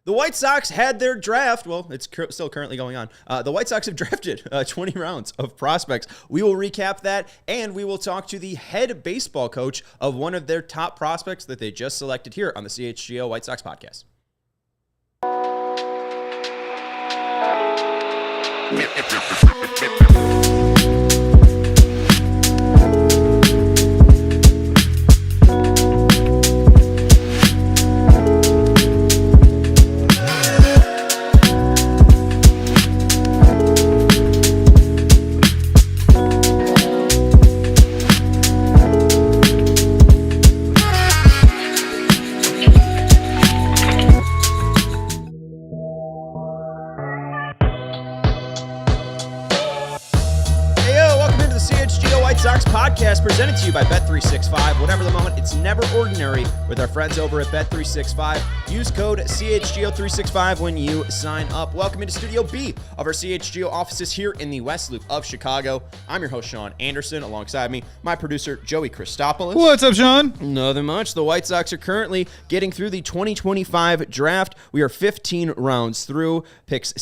The White Sox had their draft. Well, it's still currently going on. The White Sox have drafted 20 rounds of prospects. We will recap that, and we will talk to the head baseball coach of one of their top prospects that they just selected here on the CHGO White Sox podcast. Podcast presented to you by Bet365. Whatever the moment, it's never ordinary with our friends over at Bet365. Use code CHGO365 when you sign up. Welcome into Studio B of our CHGO offices here in the West Loop of Chicago. I'm your host, Sean Anderson. Alongside me, my producer, Joey Christopoulos. What's up, Sean? Nothing much. The White Sox are currently getting through the 2025 draft. We are 15 rounds through. Picks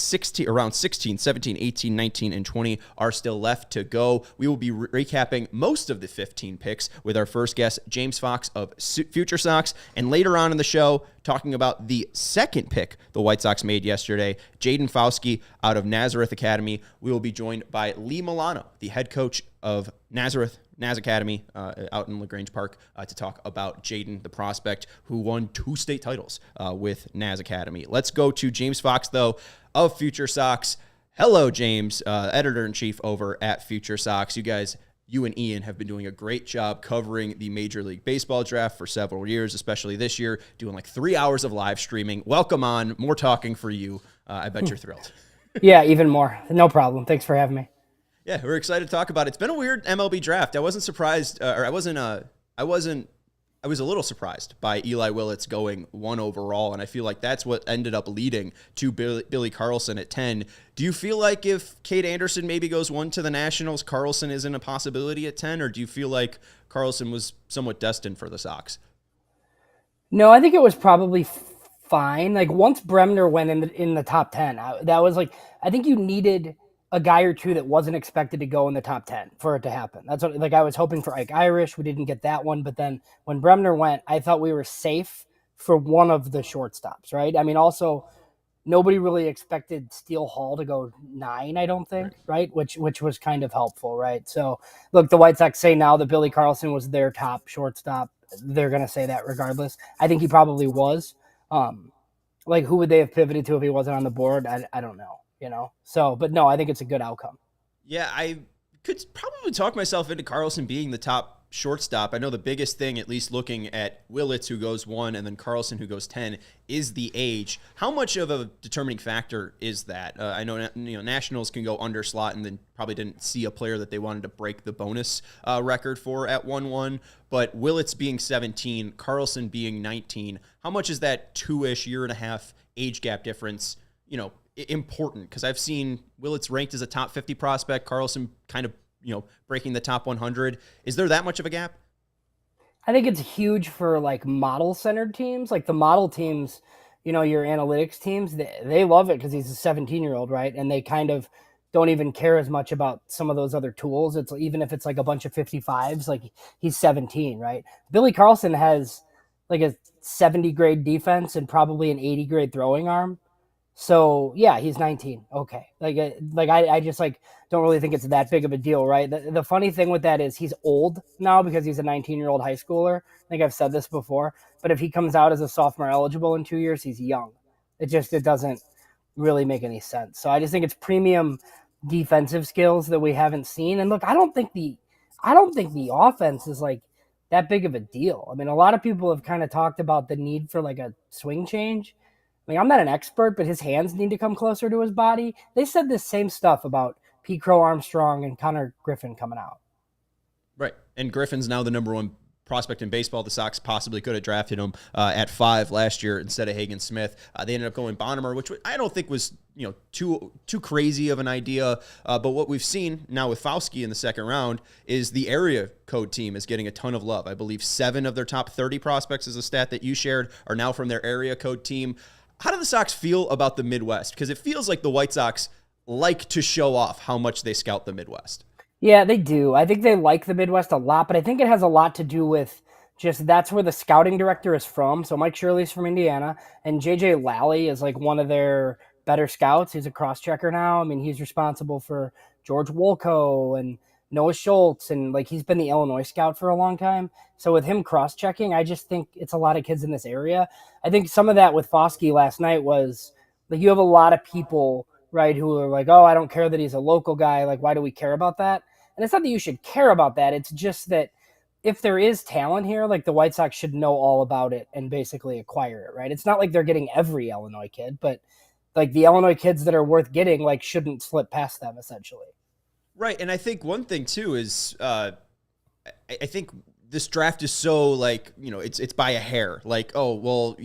around 16, 17, 18, 19, and 20 are still left to go. We will be recapping most of the 15 picks with our first guest, James Fox of Future Sox, and later on in the show, talking about the second pick the White Sox made yesterday, Jaden Fauske out of Nazareth Academy. We will be joined by Lee Milano, the head coach of Nazareth Academy out in Grange Park, to talk about Jaden, the prospect who won 2 state titles with Naz Academy. Let's go to James Fox, though, of Future Sox. Hello, James, editor-in-chief over at Future Sox. You and Ian have been doing a great job covering the Major League Baseball draft for several years, especially this year, doing like 3 hours of live streaming. Welcome on. More talking for you. I bet you're thrilled. Yeah, even more. No problem. Thanks for having me. Yeah, we're excited to talk about it. It's been a weird MLB draft. I wasn't surprised, I was a little surprised by Eli Willits going 1 overall, and I feel like that's what ended up leading to Billy Carlson at 10. Do you feel like if Cade Anderson maybe goes 1 to the Nationals, Carlson isn't a possibility at 10, or do you feel like Carlson was somewhat destined for the Sox? No, I think it was probably fine. Like once Bremner went in the top 10, that was like, I think you needed a guy or two that wasn't expected to go in the top 10 for it to happen. That's what, like, I was hoping for Ike Irish. We didn't get that one. But then when Bremner went, I thought we were safe for one of the shortstops, right? I mean, also nobody really expected Steele Hall to go 9, I don't think, right? Which was kind of helpful, right? So look, the White Sox say now that Billy Carlson was their top shortstop. They're going to say that regardless. I think he probably was. Like, who would they have pivoted to if he wasn't on the board? I don't know. So, but no, I think it's a good outcome. Yeah, I could probably talk myself into Carlson being the top shortstop. I know the biggest thing, at least looking at Willits, who goes 1, and then Carlson, who goes 10, is the age. How much of a determining factor is that? I know Nationals can go under slot and then probably didn't see a player that they wanted to break the bonus record for at 1-1, but Willits being 17, Carlson being 19, how much is that 2-ish, year-and-a-half age gap difference, important? Because I've seen Willits ranked as a top 50 prospect, Carlson kind of, breaking the top 100. Is there that much of a gap? I think it's huge for like model-centered teams. Like the model teams, your analytics teams, they love it because he's a 17-year-old, right? And they kind of don't even care as much about some of those other tools. It's even if it's like a bunch of 55s, like he's 17, right? Billy Carlson has like a 70 grade defense and probably an 80 grade throwing arm. So yeah, he's 19. Okay. I just don't really think it's that big of a deal, right? The funny thing with that is he's old now because he's a 19-year-old high schooler. I think I've said this before, but if he comes out as a sophomore eligible in 2 years, he's young. It doesn't really make any sense. So I just think it's premium defensive skills that we haven't seen. And look, I don't think the offense is like that big of a deal. I mean, a lot of people have kind of talked about the need for like a swing change. I mean, I'm not an expert, but his hands need to come closer to his body. They said the same stuff about Pete Crow Armstrong and Connor Griffin coming out. Right. And Griffin's now the number 1 prospect in baseball. The Sox possibly could have drafted him at 5 last year instead of Hagen Smith. They ended up going Bonnemer, which I don't think was too crazy of an idea. But what we've seen now with Fauske in the second round is the area code team is getting a ton of love. I believe 7 of their top 30 prospects, is a stat that you shared, are now from their area code team. How do the Sox feel about the Midwest? Because it feels like the White Sox like to show off how much they scout the Midwest. Yeah, they do. I think they like the Midwest a lot, but I think it has a lot to do with just that's where the scouting director is from. So Mike Shirley's from Indiana, and JJ Lally is like one of their better scouts. He's a cross-checker now. I mean, he's responsible for George Wolko and Noah Schultz, and like he's been the Illinois scout for a long time. So with him cross-checking, I just think it's a lot of kids in this area. I think some of that with Fauske last night was like you have a lot of people, right, who are like, oh, I don't care that he's a local guy. Like, why do we care about that? And it's not that you should care about that. It's just that if there is talent here, like the White Sox should know all about it and basically acquire it, right? It's not like they're getting every Illinois kid, but like the Illinois kids that are worth getting, like shouldn't slip past them essentially. Right. And I think one thing too is I think this draft is so like, it's by a hair. Like, oh, well,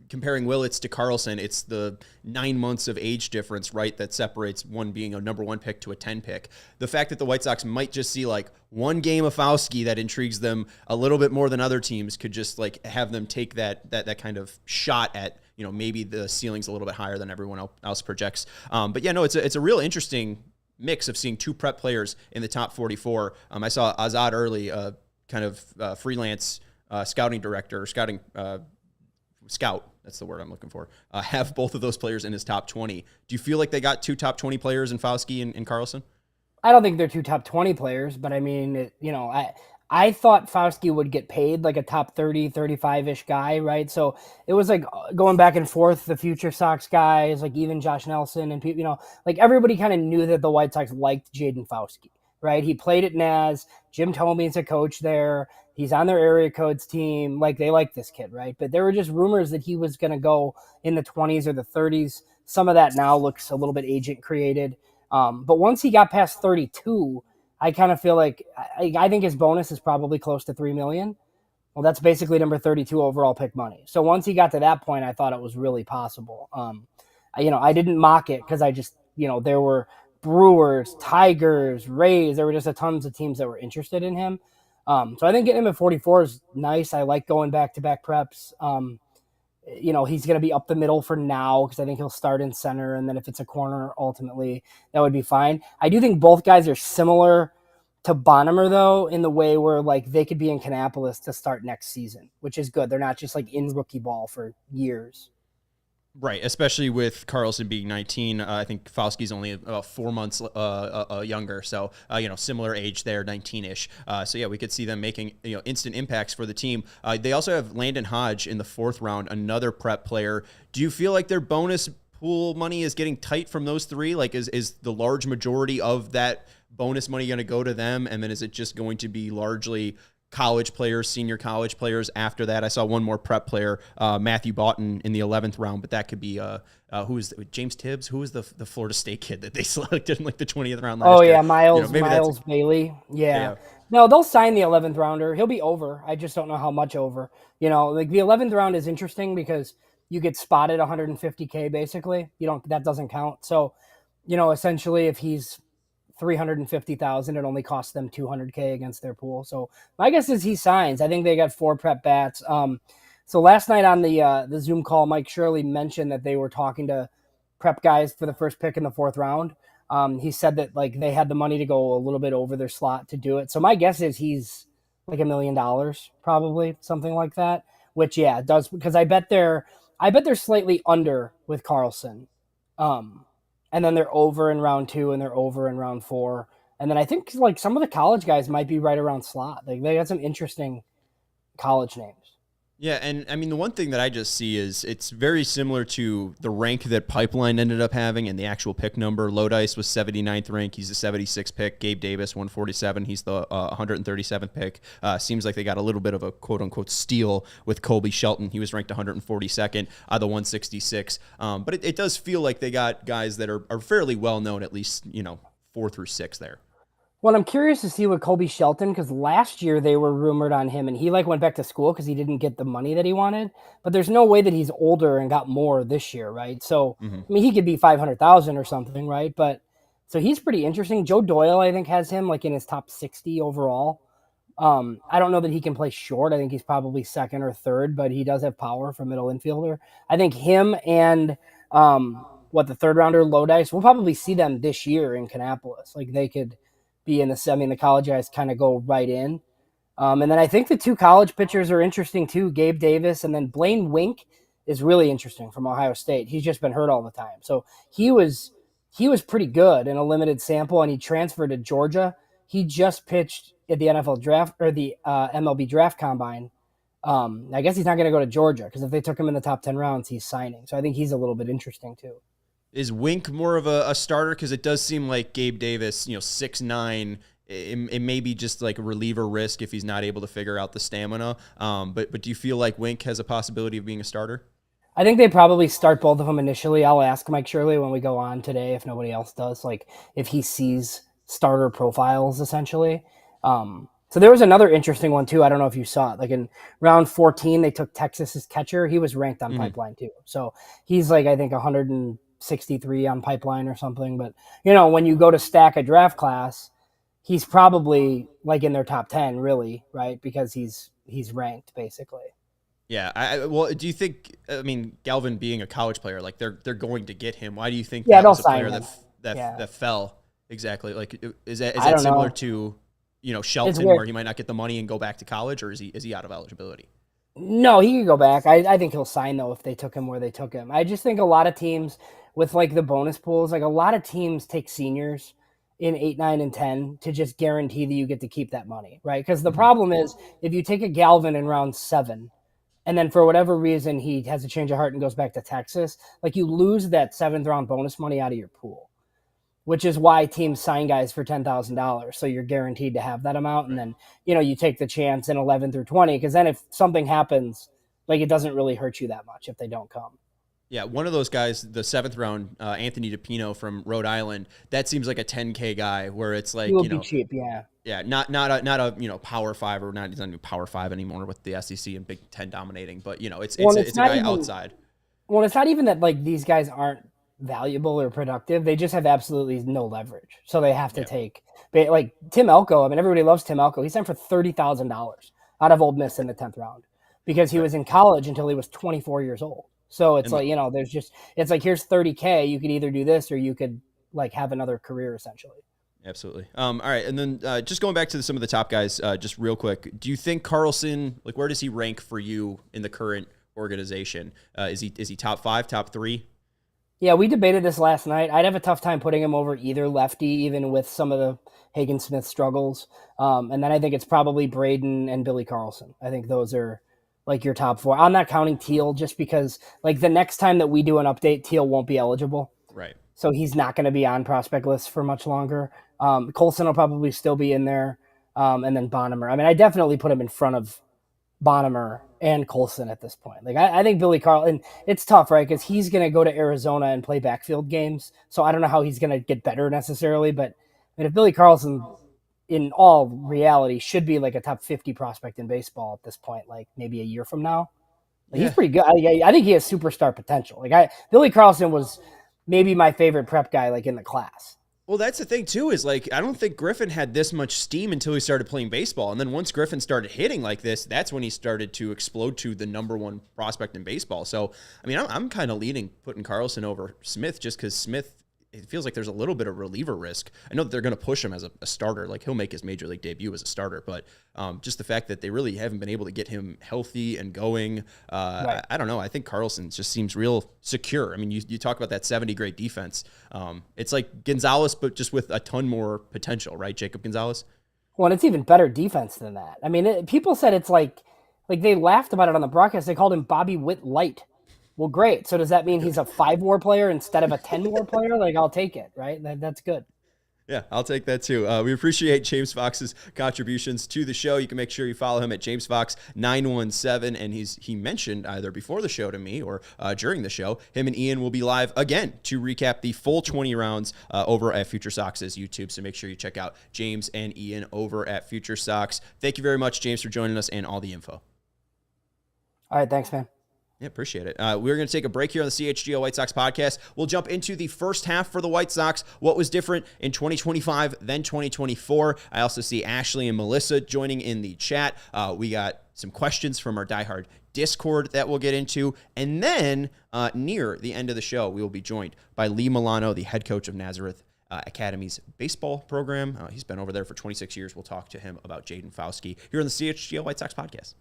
comparing Willits to Carlson, it's the 9 months of age difference, right, that separates one being a number 1 pick to a 10 pick. The fact that the White Sox might just see like one game of Fauske that intrigues them a little bit more than other teams could just like have them take that kind of shot at, maybe the ceiling's a little bit higher than everyone else projects. But yeah, no, it's a real interesting mix of seeing 2 prep players in the top 44. I saw Azad Early, kind of freelance scouting director, scout, that's the word I'm looking for, have both of those players in his top 20. Do you feel like they got 2 top 20 players in Fauske and Carlson? I don't think they're 2 top 20 players, but I mean, I thought Fauske would get paid like a top 30, 35-ish guy, right? So it was like going back and forth, the Future Sox guys, like even Josh Nelson and people, like everybody kind of knew that the White Sox liked Jaden Fauske, right? He played at Naz. Jim Thome is a coach there. He's on their area codes team. Like they like this kid, right? But there were just rumors that he was going to go in the 20s or the 30s. Some of that now looks a little bit agent created. But once he got past 32, I kind of feel like I think his bonus is probably close to $3 million. Well, that's basically number 32 overall pick money. So once he got to that point, I thought it was really possible. I didn't mock it because I just, there were Brewers, Tigers, Rays. There were just a tons of teams that were interested in him. So I think getting him at 44 is nice. I like going back-to-back preps. He's going to be up the middle for now because I think he'll start in center. And then if it's a corner, ultimately, that would be fine. I do think both guys are similar to Bonnemer, though, in the way where like they could be in Kannapolis to start next season, which is good. They're not just like in rookie ball for years. Right, especially with Carlson being 19. I think Fauske's only about 4 months younger, so similar age there, 19-ish. So yeah, we could see them making instant impacts for the team. They also have Landon Hodge in the 4th round, another prep player. Do you feel like their bonus pool money is getting tight from those 3? Like, is the large majority of that bonus money going to go to them, and then is it just going to be largely college players, senior college players after that? I saw one more prep player, Matthew Boughton, in the 11th round, but that could be who is James Tibbs? Who was the Florida State kid that they selected in like the 20th round last year? Oh yeah, Miles Bailey. Yeah. No, they'll sign the 11th rounder. He'll be over. I just don't know how much over. Like the 11th round is interesting because you get spotted 150K basically. That doesn't count. So, essentially if he's 350,000, it only costs them 200K against their pool. So my guess is he signs. I think they got 4 prep bats. So last night on the Zoom call, Mike Shirley mentioned that they were talking to prep guys for the first pick in the 4th round. He said that like they had the money to go a little bit over their slot to do it. So my guess is he's like $1 million, probably something like that. Which it does, because I bet they're slightly under with Carlson. And then they're over in round 2 and they're over in round 4. And then I think like some of the college guys might be right around slot. Like they got some interesting college names. Yeah, and I mean, the one thing that I just see is it's very similar to the rank that Pipeline ended up having and the actual pick number. Lodice was 79th rank. He's the 76th pick. Gabe Davis, 147. He's the 137th pick. Seems like they got a little bit of a quote-unquote steal with Colby Shelton. He was ranked 142nd, the 166. But it does feel like they got guys that are fairly well-known, at least, 4 through 6 there. Well, I'm curious to see what Colby Shelton, because last year they were rumored on him and he like went back to school because he didn't get the money that he wanted. But there's no way that he's older and got more this year, right? So, I mean, he could be 500,000 or something, right? But so he's pretty interesting. Joe Doyle, I think, has him like in his top 60 overall. I don't know that he can play short. I think he's probably second or third, but he does have power for middle infielder. I think him and the third rounder low dice, we'll probably see them this year in Kannapolis. Like they could be in the semi, and the college guys kind of go right in. And then I think the two college pitchers are interesting too, Gabe Davis, and then Blaine Wink is really interesting from Ohio State. He's just been hurt all the time. So he was pretty good in a limited sample, and he transferred to Georgia. He just pitched at the NFL draft or the MLB draft combine. I guess he's not going to go to Georgia because if they took him in the top 10 rounds, he's signing. So I think he's a little bit interesting too. Is Wink more of a starter? Because it does seem like Gabe Davis, 6'9", it may be just like a reliever risk if he's not able to figure out the stamina. But do you feel like Wink has a possibility of being a starter? I think they probably start both of them initially. I'll ask Mike Shirley when we go on today if nobody else does, like if he sees starter profiles essentially. So there was another interesting one too. I don't know if you saw it. Like in round 14, they took Texas's catcher. He was ranked on Pipeline too. So he's like, I think 163 on Pipeline or something. But when you go to stack a draft class, he's probably like in their top 10 really, right? Because he's ranked basically. Yeah. Well, do you think, Galvin being a college player, like they're going to get him. Why do you think that was a sign player him. that fell? Exactly. Like, is that I don't similar know. to, Shelton, where he might not get the money and go back to college, or is he out of eligibility? No, he could go back. I think he'll sign though if they took him where they took him. I just think a lot of teams with like the bonus pools, like a lot of teams take seniors in 8, 9, and 10 to just guarantee that you get to keep that money, right? Because the problem is if you take a Galvin in round 7 and then for whatever reason he has a change of heart and goes back to Texas, like you lose that 7th round bonus money out of your pool, which is why teams sign guys for $10,000. So you're guaranteed to have that amount. And then, you take the chance in 11 through 20, because then if something happens, like it doesn't really hurt you that much if they don't come. Yeah, one of those guys, the 7th round, Anthony DePino from Rhode Island, that seems like a 10K guy where it's like, He will be cheap, yeah. Yeah, not a Power 5 or not, he's not even Power 5 anymore with the SEC and Big Ten dominating, but it's a guy even, outside. Well, it's not even that like these guys aren't valuable or productive. They just have absolutely no leverage. So they have to take like Tim Elko. Everybody loves Tim Elko. He signed for $30,000 out of Ole Miss in the 10th round because he was in college until he was 24 years old. So it's it's like, here's 30K. You could either do this or you could like have another career essentially. Absolutely. All right. And then just going back to some of the top guys, just real quick, do you think Carlson, like where does he rank for you in the current organization? Is he top 5, top 3? Yeah, we debated this last night. I'd have a tough time putting him over either lefty, even with some of the Hagen Smith struggles. And then I think it's probably Braden and Billy Carlson. I think those are like your top 4. I'm not counting Teal just because like the next time that we do an update, Teal won't be eligible. Right. So he's not going to be on prospect lists for much longer. Colson will probably still be in there. And then Bonnemer. I definitely put him in front of Bonnemer and Colson at this point. Like I think Billy Carlson, it's tough, right? Because he's going to go to Arizona and play backfield games. So I don't know how he's going to get better necessarily. But if Billy Carlson, in all reality, should be like a top 50 prospect in baseball at this point, like maybe a year from now. Like, he's pretty good. I think he has superstar potential. Billy Carlson was maybe my favorite prep guy, like in the class. Well, that's the thing too, is like, I don't think Griffin had this much steam until he started playing baseball. And then once Griffin started hitting like this, that's when he started to explode to the number 1 prospect in baseball. So, I'm kind of leaning putting Carlson over Smith just because Smith, it feels like there's a little bit of reliever risk. I know that they're going to push him as a starter. Like he'll make his major league debut as a starter, but just the fact that they really haven't been able to get him healthy and going, Right. I don't know. I think Carlson just seems real secure. You talk about that 70 grade defense. It's like Gonzalez, but just with a ton more potential, right? Jacob Gonzalez. Well, it's even better defense than that. People said it's like they laughed about it on the broadcast. They called him Bobby Witt Light. Well, great. So does that mean he's a 5-WAR player instead of a 10-WAR player? Like, I'll take it, right? That's good. Yeah, I'll take that too. We appreciate James Fox's contributions to the show. You can make sure you follow him at James Fox 917, and he mentioned either before the show to me or during the show, him and Ian will be live again to recap the full 20 rounds over at Future Sox's YouTube. So make sure you check out James and Ian over at Future Sox. Thank you very much, James, for joining us and all the info. All right, thanks, man. Yeah, appreciate it. We're going to take a break here on the CHGO White Sox podcast. We'll jump into the first half for the White Sox, what was different in 2025 than 2024. I also see Ashley and Melissa joining in the chat. We got some questions from our diehard Discord that we'll get into. And then near the end of the show, we will be joined by Lee Milano, the head coach of Nazareth Academy's baseball program. He's been over there for 26 years. We'll talk to him about Jaden Fauske here on the CHGO White Sox podcast.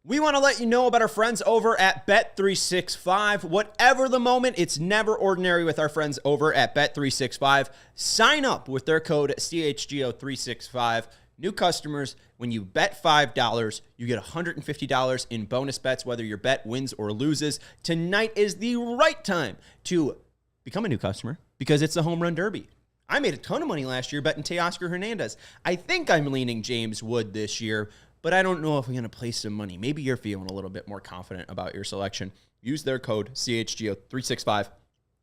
We want to let you know about our friends over at Bet365. Whatever the moment, it's never ordinary with our friends over at Bet365. Sign up with their code CHGO365. New customers, when you bet $5, you get $150 in bonus bets, whether your bet wins or loses. Tonight is the right time to become a new customer because it's the Home Run Derby. I made a ton of money last year betting Teoscar Hernandez. I think I'm leaning James Wood this year, but I don't know if I'm going to place some money. Maybe you're feeling a little bit more confident about your selection. Use their code CHGO365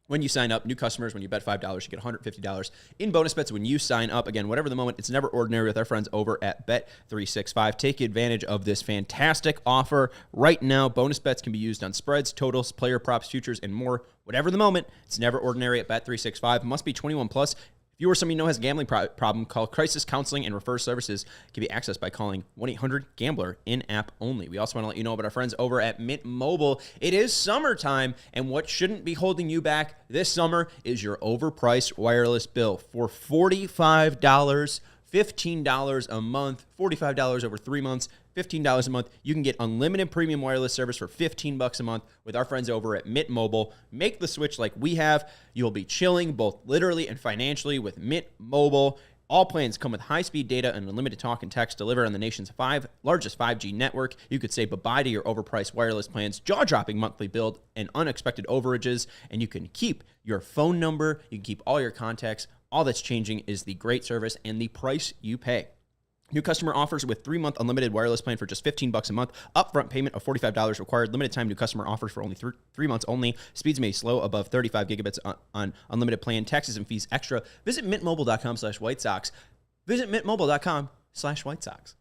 when you sign up. New customers, when you bet $5, you get $150 in bonus bets when you sign up. Again, whatever the moment, it's never ordinary with our friends over at Bet365. Take advantage of this fantastic offer right now. Bonus bets can be used on spreads, totals, player props, futures, and more. Whatever the moment, it's never ordinary at Bet365. Must be 21 plus. If you or somebody you know has a gambling problem, call Crisis Counseling and Refer Services. Can be accessed by calling 1-800-GAMBLER in-app only. We also want to let you know about our friends over at Mint Mobile. It is summertime, and what shouldn't be holding you back this summer is your overpriced wireless bill. For $45, $15 a month, $45 over 3 months, $15 a month. You can get unlimited premium wireless service for $15 a month with our friends over at Mint Mobile. Make the switch like we have. You'll be chilling both literally and financially with Mint Mobile. All plans come with high-speed data and unlimited talk and text delivered on the nation's largest 5G network. You could say bye-bye to your overpriced wireless plans, jaw-dropping monthly bill, and unexpected overages, and you can keep your phone number. You can keep all your contacts. All that's changing is the great service and the price you pay. New customer offers with 3-month unlimited wireless plan for just $15 a month. Upfront payment of $45 required. Limited time new customer offers for only 3 months only. Speeds may slow above 35 gigabits on unlimited plan. Taxes and fees extra. Visit mintmobile.com/White Sox. Visit mintmobile.com/White Sox.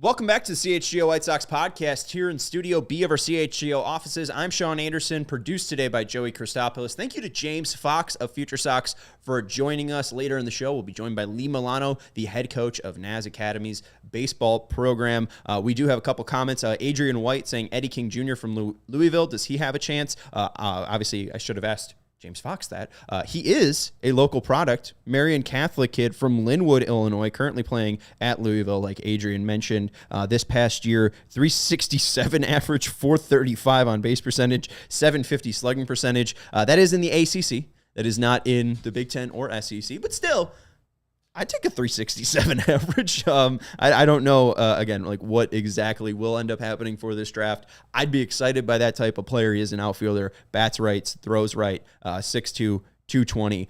Welcome back to the CHGO White Sox podcast here in Studio B of our CHGO offices. I'm Sean Anderson, produced today by Joey Christopoulos. Thank you to James Fox of Future Sox for joining us. Later in the show, we'll be joined by Lee Milano, the head coach of Nazareth Academy's baseball program. We do have a couple comments. Adrian White saying Eddie King Jr. from Louisville, does he have a chance? Obviously, I should have asked James Fox that. He is a local product, Marian Catholic kid from Linwood, Illinois, currently playing at Louisville, like Adrian mentioned. This past year, 367 average, 435 on base percentage, 750 slugging percentage. That is in the ACC. That is not in the Big Ten or SEC, but still, I'd take a 367 average. I don't know, again, like what exactly will end up happening for this draft. I'd be excited by that type of player. He is an outfielder, bats right, throws right, 6'2", 220.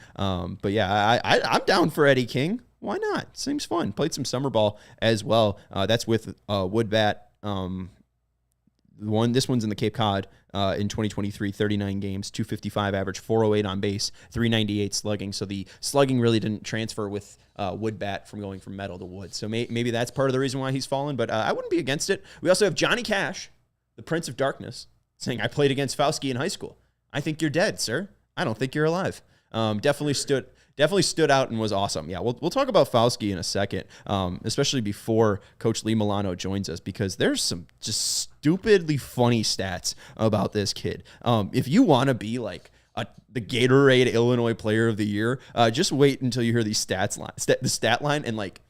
But yeah, I'm down for Eddie King. Why not? Seems fun. Played some summer ball as well. That's with wood bat. This one's in the Cape Cod in 2023, 39 games, 255 average, 408 on base, 398 slugging. So the slugging really didn't transfer with wood bat from going from metal to wood. So maybe that's part of the reason why he's fallen, but I wouldn't be against it. We also have Johnny Cash, the Prince of Darkness, saying, I played against Fauske in high school. I think you're dead, sir. I don't think you're alive. Definitely stood out and was awesome. Yeah, we'll talk about Fauske in a second, especially before Coach Lee Milano joins us, because there's some just stupidly funny stats about this kid. If you want to be like the Gatorade Illinois Player of the Year, just wait until you hear these the stat line, and like,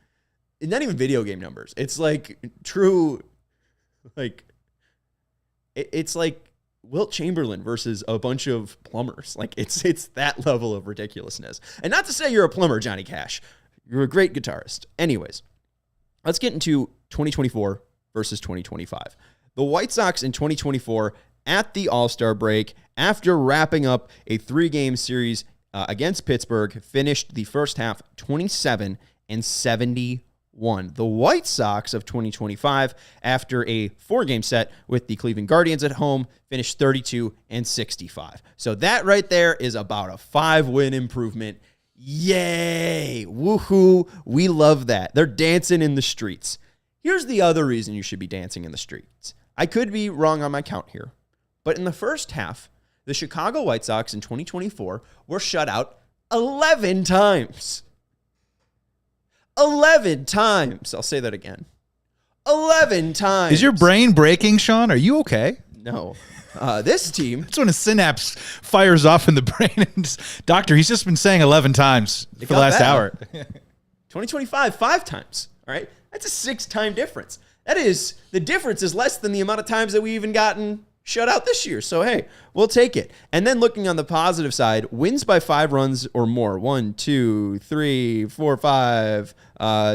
it's not even video game numbers. It's like true, like it's like Wilt Chamberlain versus a bunch of plumbers. Like it's that level of ridiculousness. And not to say you're a plumber, Johnny Cash. You're a great guitarist. Anyways, let's get into 2024 versus 2025. The White Sox in 2024 at the All-Star break, after wrapping up a 3-game series against Pittsburgh, finished the first half 27-71. The White Sox of 2025, after a 4-game set with the Cleveland Guardians at home, finished 32-65. So that right there is about a 5-win improvement. Yay! Woohoo! We love that. They're dancing in the streets. Here's the other reason you should be dancing in the streets. I could be wrong on my count here, but in the first half, the Chicago White Sox in 2024 were shut out 11 times. 11 times. I'll say that again. 11 times. Is your brain breaking, Sean? Are you okay? No. This team. That's when a synapse fires off in the brain. And doctor, he's just been saying 11 times for the last hour. 2025, 5 times. All right. That's a 6-time difference. That is, the difference is less than the amount of times that we even gotten shut out this year. So, hey, we'll take it. And then looking on the positive side, wins by 5 runs or more. 1, 2, 3, 4, 5,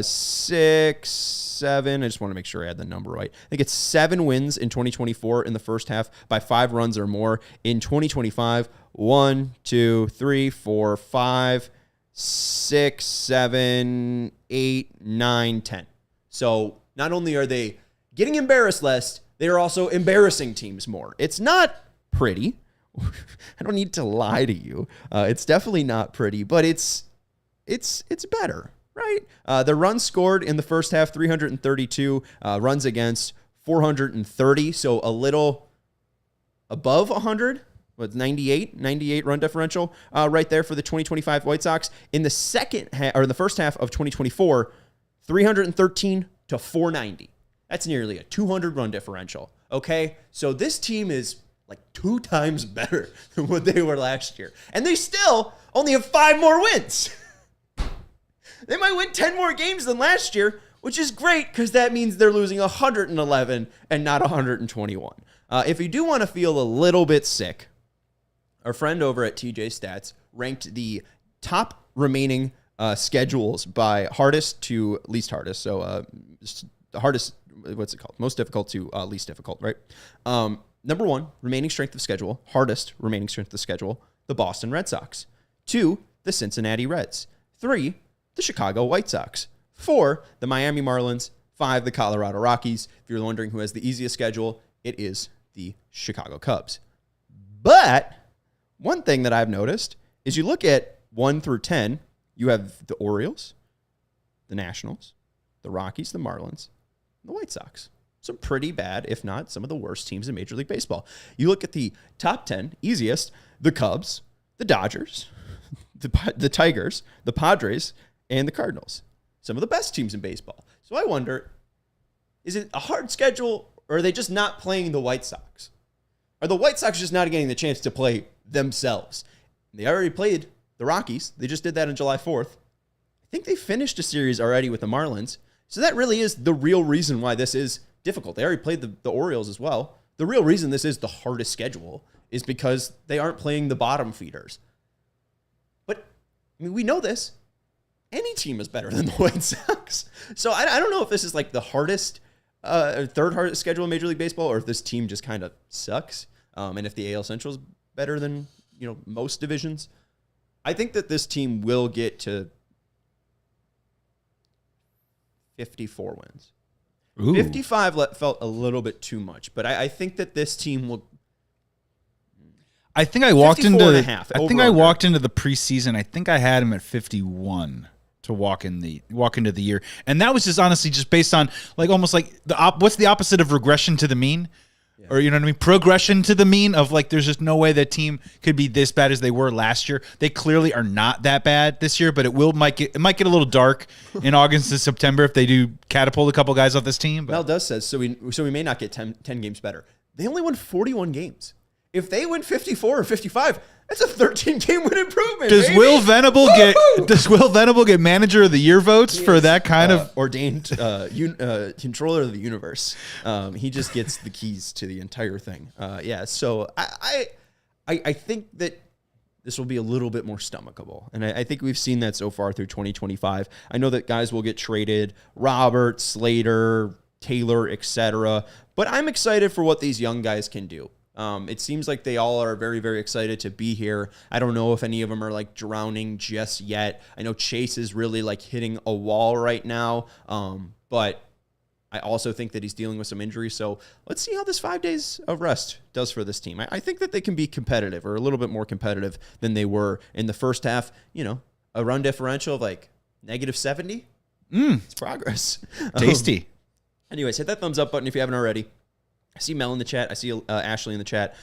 6, 7. I just want to make sure I had the number right. I think it's 7 wins in 2024 in the first half by 5 runs or more. In 2025, 1, 2, 3, 4, 5, 6, 7, 8, 9, 10. So not only are they getting embarrassed less, they are also embarrassing teams more. It's not pretty. I don't need to lie to you. It's definitely not pretty, but it's better, right? The runs scored in the first half, 332. Runs against, 430. So a little above 100. With 98 run differential right there for the 2025 White Sox. In the in the first half of 2024, 313 to 490. That's nearly a 200 run differential. Okay, so this team is like 2 times better than what they were last year, and they still only have 5 more wins. They might win 10 more games than last year, which is great because that means they're losing 111 and not 121. If you do want to feel a little bit sick, our friend over at TJ Stats ranked the top remaining schedules by hardest to least hardest. So the hardest, what's it called? Most difficult to least difficult, right? Number 1, remaining strength of schedule. Hardest remaining strength of schedule, the Boston Red Sox. 2, the Cincinnati Reds. 3, the Chicago White Sox. 4, the Miami Marlins. 5, the Colorado Rockies. If you're wondering who has the easiest schedule, it is the Chicago Cubs. But one thing that I've noticed is you look at 1 through 10, you have the Orioles, the Nationals, the Rockies, the Marlins, the White Sox. Some pretty bad, if not some of the worst teams in Major League Baseball. You look at the top 10, easiest, the Cubs, the Dodgers, the Tigers, the Padres, and the Cardinals. Some of the best teams in baseball. So I wonder, is it a hard schedule, or are they just not playing the White Sox? Are the White Sox just not getting the chance to play themselves? They already played the Rockies. They just did that on July 4th. I think they finished a series already with the Marlins. So that really is the real reason why this is difficult. They already played the Orioles as well. The real reason this is the hardest schedule is because they aren't playing the bottom feeders. But, I mean, we know this. Any team is better than the White Sox. So I don't know if this is like the hardest, third hardest schedule in Major League Baseball, or if this team just kind of sucks. And if the AL Central is better than, most divisions. I think that this team will get to 54 wins. Ooh. 55 felt a little bit too much, but I think that this team will. I think I walked into the preseason. I think I had him at 51 to walk into the year, and that was just honestly just based on almost like what's the opposite of regression to the mean? Yeah. Or you know what I mean? Progression to the mean of there's just no way that team could be this bad as they were last year. They clearly are not that bad this year, but it might get a little dark in August and September if they do catapult a couple guys off this team. But. Mel does says so we may not get 10 games better. They only won 41 games. If they win 54 or 55, that's a 13-game win improvement. Does Will Venable get Manager of the Year votes for that kind of ordained controller of the universe? He just gets the keys to the entire thing. So I think that this will be a little bit more stomachable, and I think we've seen that so far through 2025. I know that guys will get traded, Robert, Slater, Taylor, etc. But I'm excited for what these young guys can do. It seems like they all are very, very excited to be here. I don't know if any of them are drowning just yet. I know Chase is really hitting a wall right now. But I also think that he's dealing with some injuries. So let's see how this 5 days of rest does for this team. I think that they can be competitive, or a little bit more competitive than they were in the first half. A run differential of -70. It's progress. Tasty. Anyways, hit that thumbs up button if you haven't already. I see Mel in the chat. I see Ashley in the chat.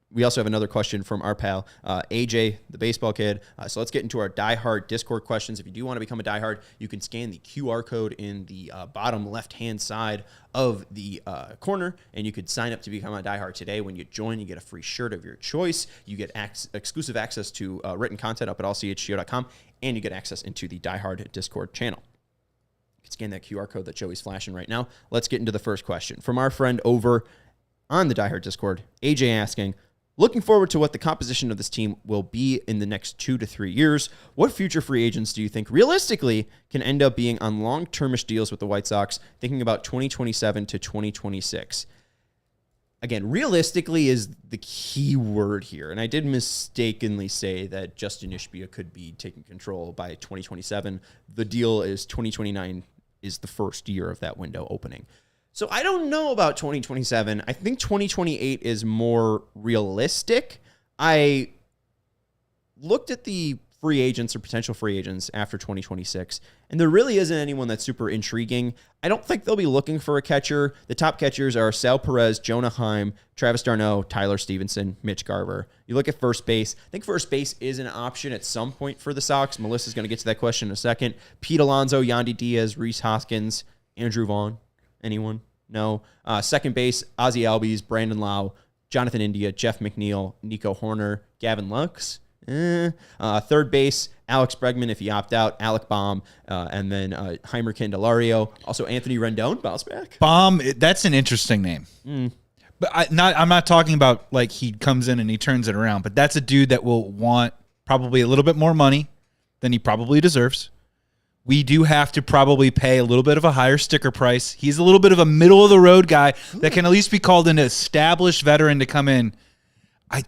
We also have another question from our pal, AJ, the baseball kid. So let's get into our diehard Discord questions. If you do want to become a diehard, you can scan the QR code in the bottom left-hand side of the corner, and you could sign up to become a diehard today. When you join, you get a free shirt of your choice. You get exclusive access to written content up at allchgo.com, and you get access into the diehard Discord channel. You can scan that QR code that Joey's flashing right now. Let's get into the first question. From our friend over on the diehard Discord, AJ asking, looking forward to what the composition of this team will be in the next 2 to 3 years. What future free agents do you think realistically can end up being on long-termish deals with the White Sox, thinking about 2027 to 2026? Again, realistically is the key word here. And I did mistakenly say that Justin Ishbia could be taking control by 2027. The deal is 2029 is the first year of that window opening. So I don't know about 2027. I think 2028 is more realistic. I looked at the free agents or potential free agents after 2026, and there really isn't anyone that's super intriguing. I don't think they'll be looking for a catcher. The top catchers are Sal Perez, Jonah Heim, Travis d'Arnaud, Tyler Stevenson, Mitch Garver. You look at first base. I think first base is an option at some point for the Sox. Melissa's going to get to that question in a second. Pete Alonso, Yandy Diaz, Rhys Hoskins, Andrew Vaughn. Anyone? No. Second base, Ozzie Albies, Brandon Lau, Jonathan India, Jeff McNeil, Nico Horner, Gavin Lux. Third base, Alex Bregman if he opt out, Alec Baum, and then Heimer Candelario. Also Anthony Rendon, bounce back. Baum, that's an interesting name. But I'm not talking about like he comes in and he turns it around, but that's a dude that will want probably a little bit more money than he probably deserves. We do have to probably pay a little bit of a higher sticker price. He's a little bit of a middle-of-the-road guy that can at least be called an established veteran to come in.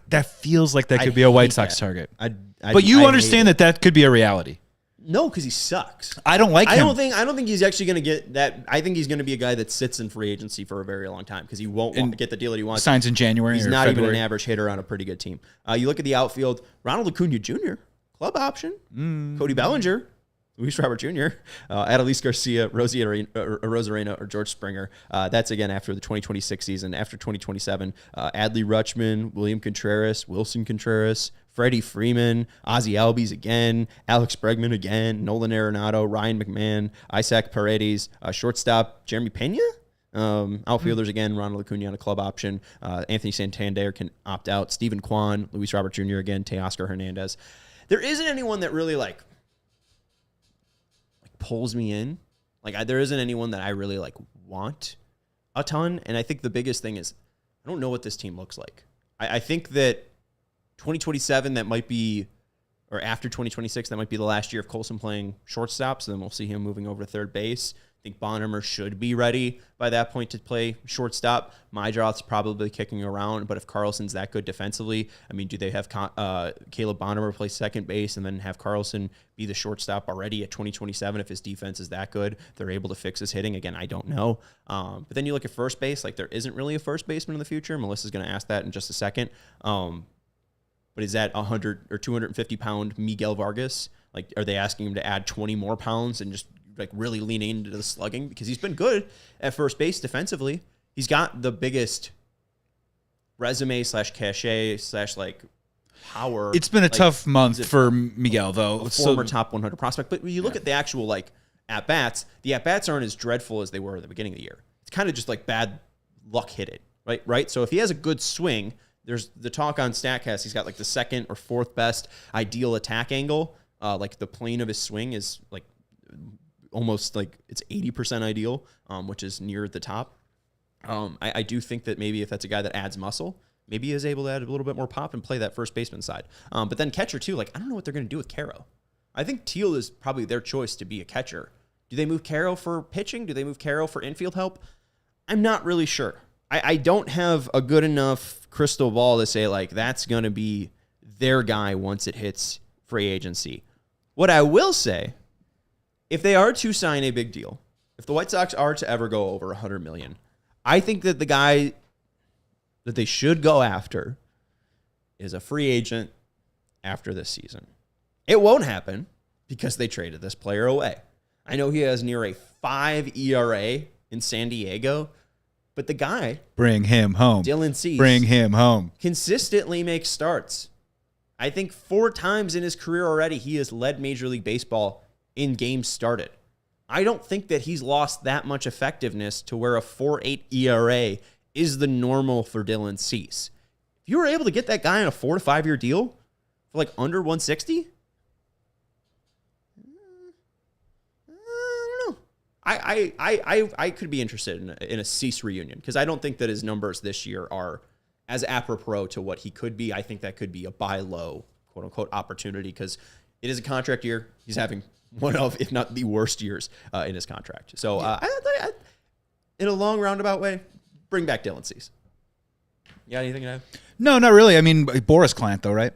That feels like that could be a White Sox target. But you understand that could be a reality. No, because he sucks. I don't like him. I don't think he's actually going to get that. I think he's going to be a guy that sits in free agency for a very long time because he won't want to get the deal that he wants. Signs in January. He's or not February. even an average hitter on a pretty good team. You look at the outfield, Ronald Acuna Jr., club option, Cody Bellinger, Luis Robert Jr., Adolis Garcia, Rosarena, or George Springer. That's, again, after the 2026 season. After 2027, Adley Rutschman, William Contreras, Wilson Contreras, Freddie Freeman, Ozzie Albies again, Alex Bregman again, Nolan Arenado, Ryan McMahon, Isaac Paredes, shortstop Jeremy Pena. Outfielders again, Ronald Acuna on a club option. Anthony Santander can opt out. Stephen Kwan, Luis Robert Jr. again, Teoscar Hernandez. There isn't anyone that really pulls me in. There isn't anyone that I really want a ton. And I think the biggest thing is I don't know what this team looks like. I think that 2027, that might be, or after 2026, that might be the last year of Colson playing shortstop. So then we'll see him moving over to third base. I think Bonhammer should be ready by that point to play shortstop. Mydroth's probably kicking around, but if Carlson's that good defensively, do they have Caleb Bonhammer play second base and then have Carlson be the shortstop already at 2027 if his defense is that good? They're able to fix his hitting. Again, I don't know. But then you look at first base, there isn't really a first baseman in the future. Melissa's going to ask that in just a second. But is that 100 or 250-pound Miguel Vargas? Are they asking him to add 20 more pounds and just really lean into the slugging? Because he's been good at first base defensively. He's got the biggest resume / cachet / power. It's been a tough month for Miguel, though. A former top 100 prospect. But when you look at the actual at-bats, the at-bats aren't as dreadful as they were at the beginning of the year. It's kind of just bad luck hit it, right? So if he has a good swing, there's the talk on StatCast, he's got the second or fourth best ideal attack angle. The plane of his swing is almost it's 80% ideal, which is near the top. I do think that maybe if that's a guy that adds muscle, maybe he is able to add a little bit more pop and play that first baseman side. But then catcher too, I don't know what they're going to do with Caro. I think Teal is probably their choice to be a catcher. Do they move Caro for pitching? Do they move Caro for infield help? I'm not really sure. I don't have a good enough crystal ball to say that's going to be their guy once it hits free agency. What I will say, if they are to sign a big deal, if the White Sox are to ever go over $100 million, I think that the guy that they should go after is a free agent after this season. It won't happen because they traded this player away. I know he has near a 5 ERA in San Diego. But the guy, bring him home. Dylan Cease, bring him home. Consistently makes starts. I think 4 times in his career already, he has led Major League Baseball in games started. I don't think that he's lost that much effectiveness to where a 4.8 ERA is the normal for Dylan Cease. If you were able to get that guy on a 4 to 5 year deal for like under 160, I don't know. I could be interested in a Cease reunion because I don't think that his numbers this year are as apropos to what he could be. I think that could be a buy low, quote unquote, opportunity because it is a contract year. He's having one of, if not the worst years in his contract. So I, in a long roundabout way, bring back Dylan Cease. You got anything to add? No, not really. I mean, Boris Client though, right?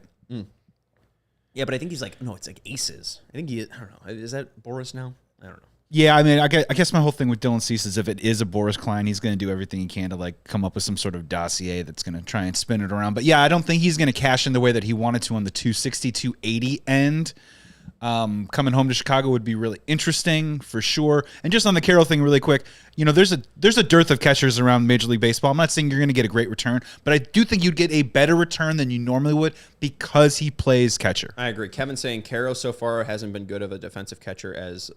Yeah, but I think he's like, no, it's like Aces. I think I don't know. Is that Boris now? I don't know. Yeah, I mean, I guess my whole thing with Dylan Cease is if it is a Boris Klein, he's going to do everything he can to like come up with some sort of dossier that's going to try and spin it around. But yeah, I don't think he's going to cash in the way that he wanted to on the 260, 280 end. Coming home to Chicago would be really interesting for sure. And just on the Carroll thing really quick, there's a dearth of catchers around Major League Baseball. I'm not saying you're going to get a great return, but I do think you'd get a better return than you normally would because he plays catcher. I agree. Kevin's saying Carroll so far hasn't been good of a defensive catcher as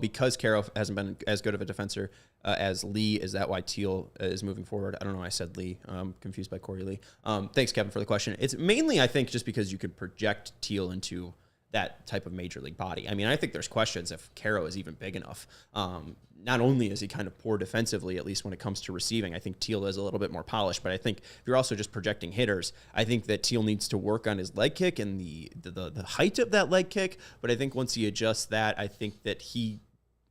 because Carroll hasn't been as good of a defender as Lee. Is that why Teal is moving forward? I don't know. I said Lee. I'm confused by Corey Lee. Thanks, Kevin, for the question. It's mainly, I think, just because you could project Teal into that type of major league body. I mean, I think there's questions if Caro is even big enough. Not only is he kind of poor defensively, at least when it comes to receiving, I think Teal is a little bit more polished, but I think if you're also just projecting hitters, I think that Teal needs to work on his leg kick and the height of that leg kick. But I think once he adjusts that, I think that he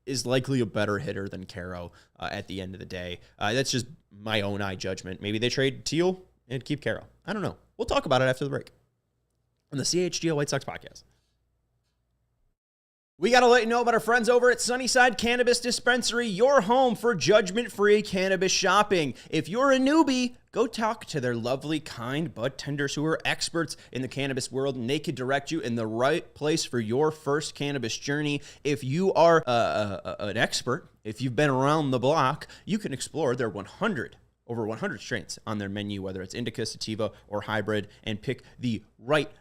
is likely a better hitter than Caro at the end of the day. That's just my own eye judgment. Maybe they trade Teal and keep Caro. I don't know. We'll talk about it after the break on the CHGO White Sox podcast. We got to let you know about our friends over at Sunnyside Cannabis Dispensary, your home for judgment-free cannabis shopping. If you're a newbie, go talk to their lovely, kind bud tenders who are experts in the cannabis world, and they can direct you in the right place for your first cannabis journey. If you are an expert, if you've been around the block, you can explore their over 100 strains on their menu, whether it's indica, sativa, or hybrid, and pick the right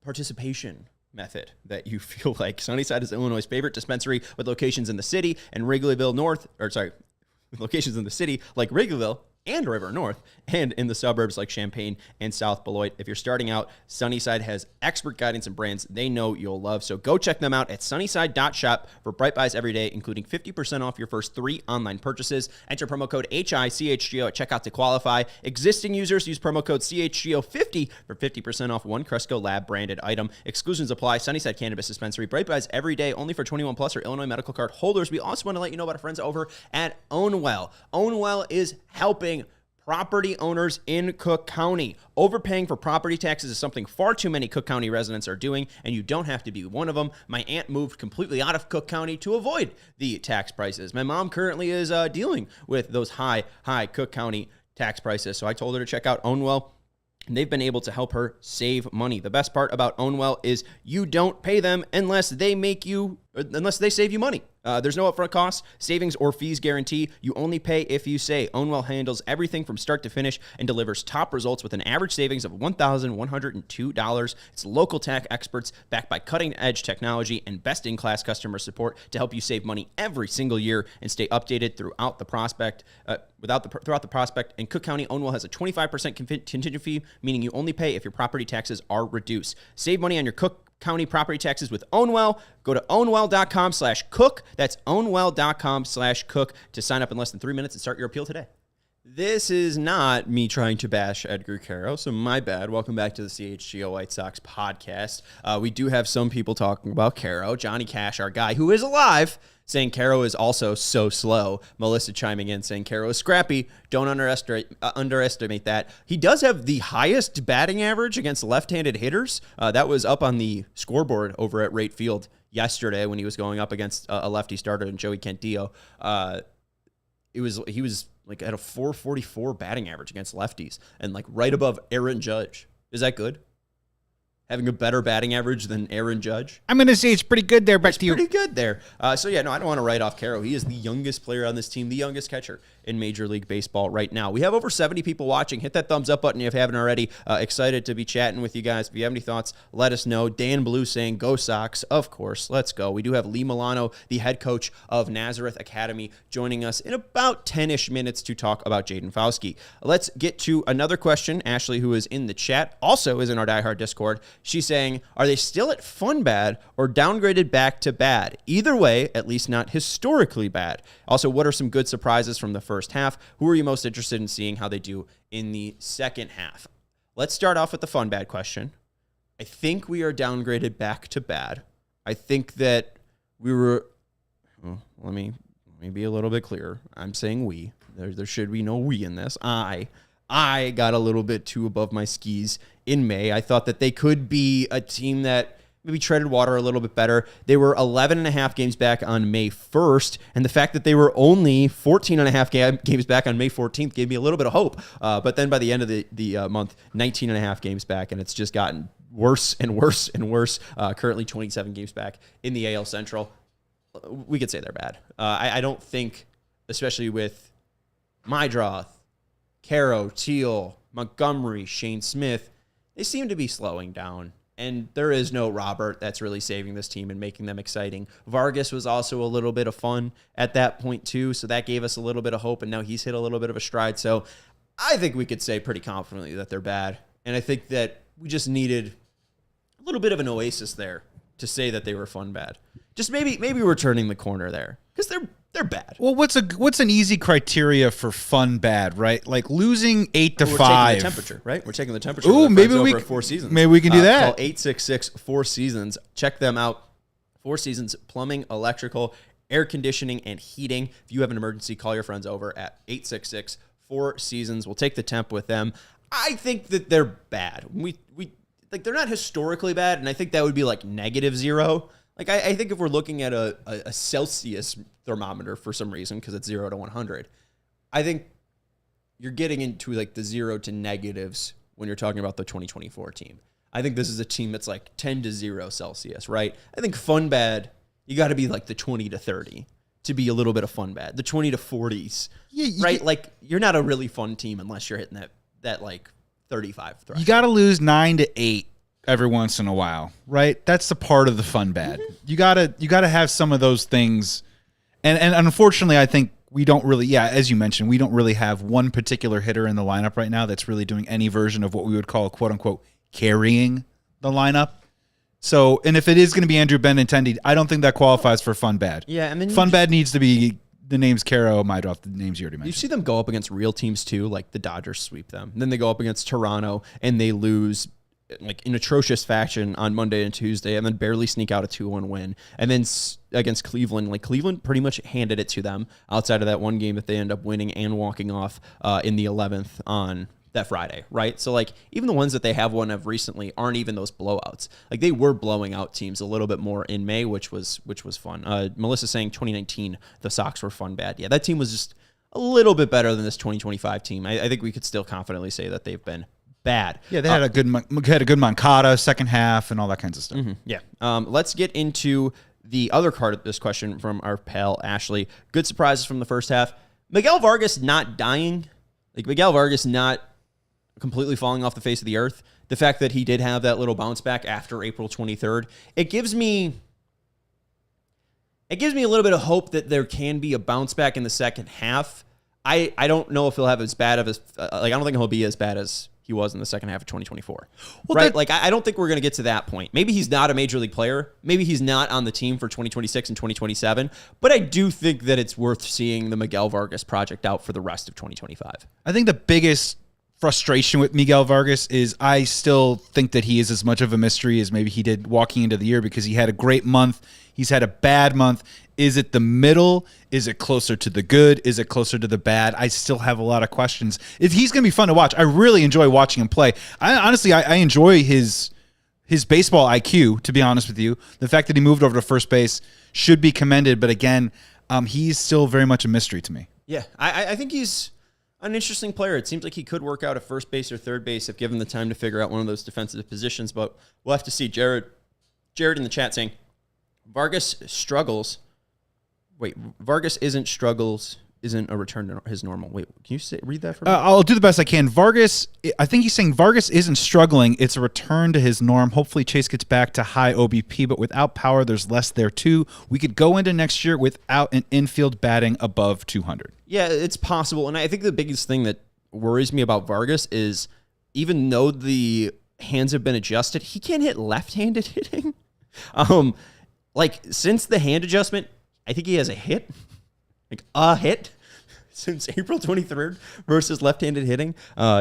participation method that you feel like. Sunnyside is Illinois' favorite dispensary with locations in the city and locations in the city like Wrigleyville and River North, and in the suburbs like Champaign and South Beloit. If you're starting out, Sunnyside has expert guidance and brands they know you'll love. So go check them out at sunnyside.shop for Bright Buys every day, including 50% off your first 3 online purchases. Enter promo code HICHGO at checkout to qualify. Existing users use promo code CHGO50 for 50% off one Cresco Lab branded item. Exclusions apply. Sunnyside Cannabis Dispensary. Bright Buys every day, only for 21 plus or Illinois medical card holders. We also want to let you know about our friends over at Ownwell. Ownwell is helping property owners in Cook County. Overpaying for property taxes is something far too many Cook County residents are doing, and you don't have to be one of them. My aunt moved completely out of Cook County to avoid the tax prices. My mom currently is dealing with those high Cook County tax prices, so I told her to check out Ownwell. And they've been able to help her save money. The best part about Ownwell is you don't pay them unless they save you money. There's no upfront costs, savings, or fees guarantee. You only pay if you say. Ownwell handles everything from start to finish and delivers top results with an average savings of $1,102. It's local tech experts backed by cutting-edge technology and best-in-class customer support to help you save money every single year and stay updated throughout the prospect. Throughout the prospect. In Cook County, Ownwell has a 25% contingent fee, meaning you only pay if your property taxes are reduced. Save money on your Cook County property taxes with Ownwell. Go to ownwell.com/cook. That's ownwell.com/cook to sign up in less than 3 minutes and start your appeal today. This is not me trying to bash Edgar Caro, so my bad. Welcome back to the CHGO White Sox podcast. We do have some people talking about Caro. Johnny Cash, our guy who is alive, saying Caro is also so slow. Melissa chiming in saying Caro is scrappy. Don't underestimate that. He does have the highest batting average against left-handed hitters. That was up on the scoreboard over at Rate Field yesterday when he was going up against a lefty starter in Joey Cantillo. He was like at a 444 batting average against lefties and like right above Aaron Judge. Is that good? having a better batting average than Aaron Judge. I'm going to say it's pretty good there. Back to you. Pretty good there. I don't want to write off Caro. He is the youngest player on this team, the youngest catcher in Major League Baseball right now. We have over 70 people watching. Hit that thumbs up button if you haven't already. Excited to be chatting with you guys. If you have any thoughts, let us know. Dan Blue saying, go Sox. Of course, let's go. We do have Lee Milano, the head coach of Nazareth Academy, joining us in about 10-ish minutes to talk about Jaden Fauske. Let's get to another question. Ashley, who is in the chat, also is in our diehard Discord. She's saying, are they still at fun bad or downgraded back to bad? Either way, at least not historically bad. Also, what are some good surprises from the first half? Who are you most interested in seeing how they do in the second half? Let's start off with the fun bad question. I think we are downgraded back to bad. I think that we were... let me be a little bit clearer. I'm saying we. There should be no we in this. I got a little bit too above my skis in May. I thought that they could be a team that maybe treaded water a little bit better. They were 11.5 games back on May 1st, and the fact that they were only 14.5 games back on May 14th gave me a little bit of hope. But then by the end of the month, 19.5 games back, and it's just gotten worse and worse and worse. Currently 27 games back in the AL Central. We could say they're bad. I don't think, especially with Mydroth, Caro, Teal, Montgomery, Shane Smith, they seem to be slowing down. And there is no Robert that's really saving this team and making them exciting. Vargas was also a little bit of fun at that point too, so that gave us a little bit of hope, and now he's hit a little bit of a stride. So I think we could say pretty confidently that they're bad. And I think that we just needed a little bit of an oasis there to say that they were fun bad. Just maybe we're turning the corner there, because they're bad. Well, what's an easy criteria for fun bad, right? Like losing 8 to 5. We're taking the temperature, right? We're taking the temperature. Ooh, maybe we over 4 seasons. Maybe we can do that. Call 866-4 Seasons. Check them out. 4 Seasons plumbing, electrical, air conditioning, and heating. If you have an emergency, call your friends over at 866-4 Seasons. We'll take the temp with them. I think that they're bad. We like, they're not historically bad, and I think that would be like -0. Like, I think if we're looking at a Celsius thermometer for some reason, because it's 0 to 100, I think you're getting into like the 0 to negatives when you're talking about the 2024 team. I think this is a team that's like 10 to 0 Celsius, right? I think fun bad, you got to be like the 20 to 30 to be a little bit of fun bad. The 20 to 40s, right? Like, you're not a really fun team unless you're hitting that like 35 threshold. You got to lose 9 to 8 every once in a while, right? That's the part of the fun bad. Mm-hmm. You gotta have some of those things, and unfortunately, I think we don't really. Yeah, as you mentioned, we don't really have one particular hitter in the lineup right now that's really doing any version of what we would call "quote unquote" carrying the lineup. So, and if it is going to be Andrew Benintendi, I don't think that qualifies for fun bad. Yeah, and then fun bad needs to be the names Caro, Mydroth, the names you already mentioned. You see them go up against real teams too, like the Dodgers sweep them. And then they go up against Toronto and they lose like in atrocious fashion on Monday and Tuesday, and then barely sneak out a 2-1 win. And then against Cleveland, like Cleveland pretty much handed it to them outside of that one game that they end up winning and walking off in the 11th on that Friday, right? So like even the ones that they have won of recently aren't even those blowouts. Like they were blowing out teams a little bit more in May, which was fun. Melissa saying 2019 the Sox were fun bad. Yeah, that team was just a little bit better than this 2025 team. I think we could still confidently say that they've been bad. Yeah, they had a good Moncada second half and all that kinds of stuff. Mm-hmm, yeah. Let's get into the other part of this question from our pal Ashley. Good surprises from the first half. Miguel Vargas not dying. Like Miguel Vargas not completely falling off the face of the earth. The fact that he did have that little bounce back after April 23rd, it gives me a little bit of hope that there can be a bounce back in the second half. I don't know if he'll have as bad of as I don't think he'll be as bad as he was in the second half of 2024. Well, right? Like, I don't think we're going to get to that point. Maybe he's not a major league player. Maybe he's not on the team for 2026 and 2027. But I do think that it's worth seeing the Miguel Vargas project out for the rest of 2025. I think the biggest frustration with Miguel Vargas is I still think that he is as much of a mystery as maybe he did walking into the year, because he had a great month. He's had a bad month. Is it the middle? Is it closer to the good? Is it closer to the bad? I still have a lot of questions. He's going to be fun to watch. I really enjoy watching him play. I enjoy his baseball IQ, to be honest with you. The fact that he moved over to first base should be commended. But again, he's still very much a mystery to me. Yeah, I think he's an interesting player. It seems like he could work out at first base or third base if given the time to figure out one of those defensive positions, but we'll have to see. Jared in the chat saying, Vargas struggles. Wait, Vargas isn't a return to his normal. Wait, can you read that for me? I'll do the best I can. Vargas, I think he's saying Vargas isn't struggling. It's a return to his norm. Hopefully Chase gets back to high OBP, but without power, there's less there too. We could go into next year without an infield batting above 200. Yeah, it's possible. And I think the biggest thing that worries me about Vargas is even though the hands have been adjusted, he can't hit left-handed hitting. Since the hand adjustment, I think he has a hit since April 23rd versus left-handed hitting.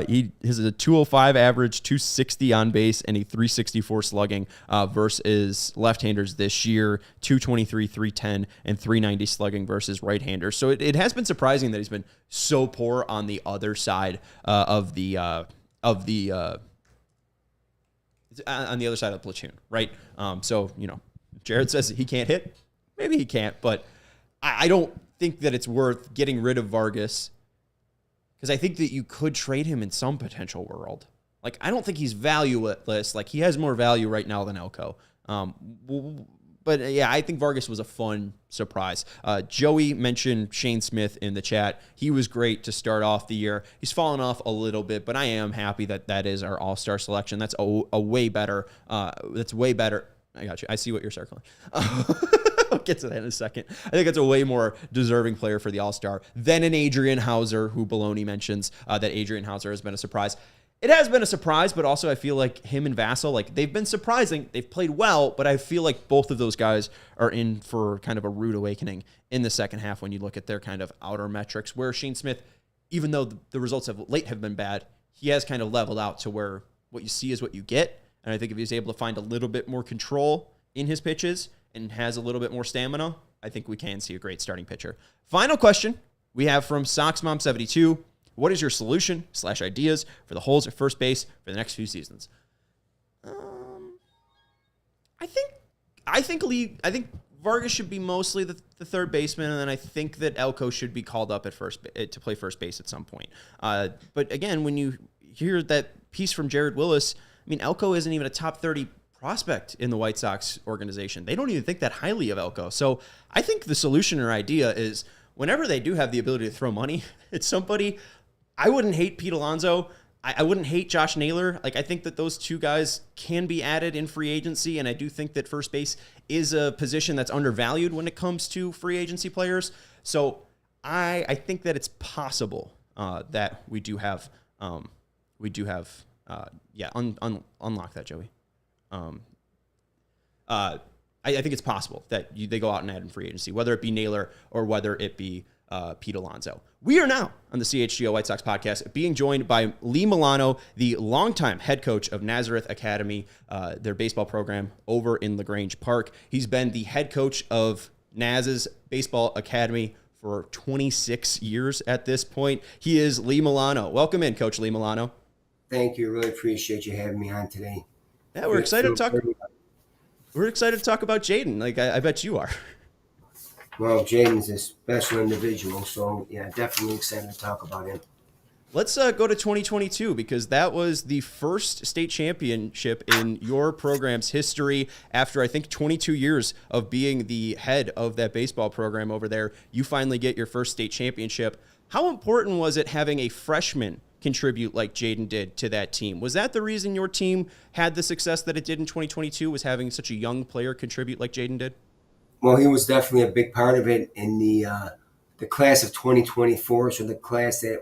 He has a 205 average, 260 on base, and a 364 slugging versus left-handers this year, 223, 310, and 390 slugging versus right-handers. So it has been surprising that he's been so poor on the other side on the other side of the platoon, right? Jared says he can't hit. Maybe he can't, but I don't think that it's worth getting rid of Vargas because I think that you could trade him in some potential world. Like, I don't think he's valueless. Like, he has more value right now than Elko. But yeah, I think Vargas was a fun surprise. Joey mentioned Shane Smith in the chat. He was great to start off the year. He's fallen off a little bit, but I am happy that is our all-star selection. That's a way better. That's way better. I got you. I see what you're circling. I'll get to that in a second. I think it's a way more deserving player for the All-Star than an Adrian Hauser, who Baloney mentions that Adrian Hauser has been a surprise. It has been a surprise, but also I feel like him and Vassell, they've been surprising. They've played well, but I feel like both of those guys are in for kind of a rude awakening in the second half when you look at their kind of outer metrics, where Shane Smith, even though the results have been bad, he has kind of leveled out to where what you see is what you get. And I think if he's able to find a little bit more control in his pitches and has a little bit more stamina, I think we can see a great starting pitcher. Final question we have from SoxMom72. What is your solution / ideas for the holes at first base for the next few seasons? I think Vargas should be mostly the third baseman, and then I think that Elko should be called up at to play first base at some point. But again, when you hear that piece from Jared Willis, I mean, Elko isn't even a top 30 prospect in the White Sox organization. They don't even think that highly of Elko. So I think the solution or idea is whenever they do have the ability to throw money at somebody, I wouldn't hate Pete Alonso. I wouldn't hate Josh Naylor. I think that those two guys can be added in free agency, and I do think that first base is a position that's undervalued when it comes to free agency players. So I think that it's possible that we do have unlock that, Joey. I think it's possible that they go out and add in free agency, whether it be Naylor or whether it be Pete Alonso. We are now on the CHGO White Sox podcast being joined by Lee Milano, the longtime head coach of Nazareth Academy, their baseball program over in Grange Park. He's been the head coach of Naz's baseball academy for 26 years at this point. He is Lee Milano. Welcome in, Coach Lee Milano. Thank you. Really appreciate you having me on today. Yeah, we're excited to talk. We're excited to talk about Jaden. I bet you are. Well, Jaden's a special individual, so yeah, definitely excited to talk about him. Let's go to 2022 because that was the first state championship in your program's history. After I think 22 years of being the head of that baseball program over there, you finally get your first state championship. How important was it having a freshman contribute like Jaden did to that team? Was that the reason your team had the success that it did in 2022, was having such a young player contribute like Jaden did? Well, he was definitely a big part of it in the class of 2024. So the class that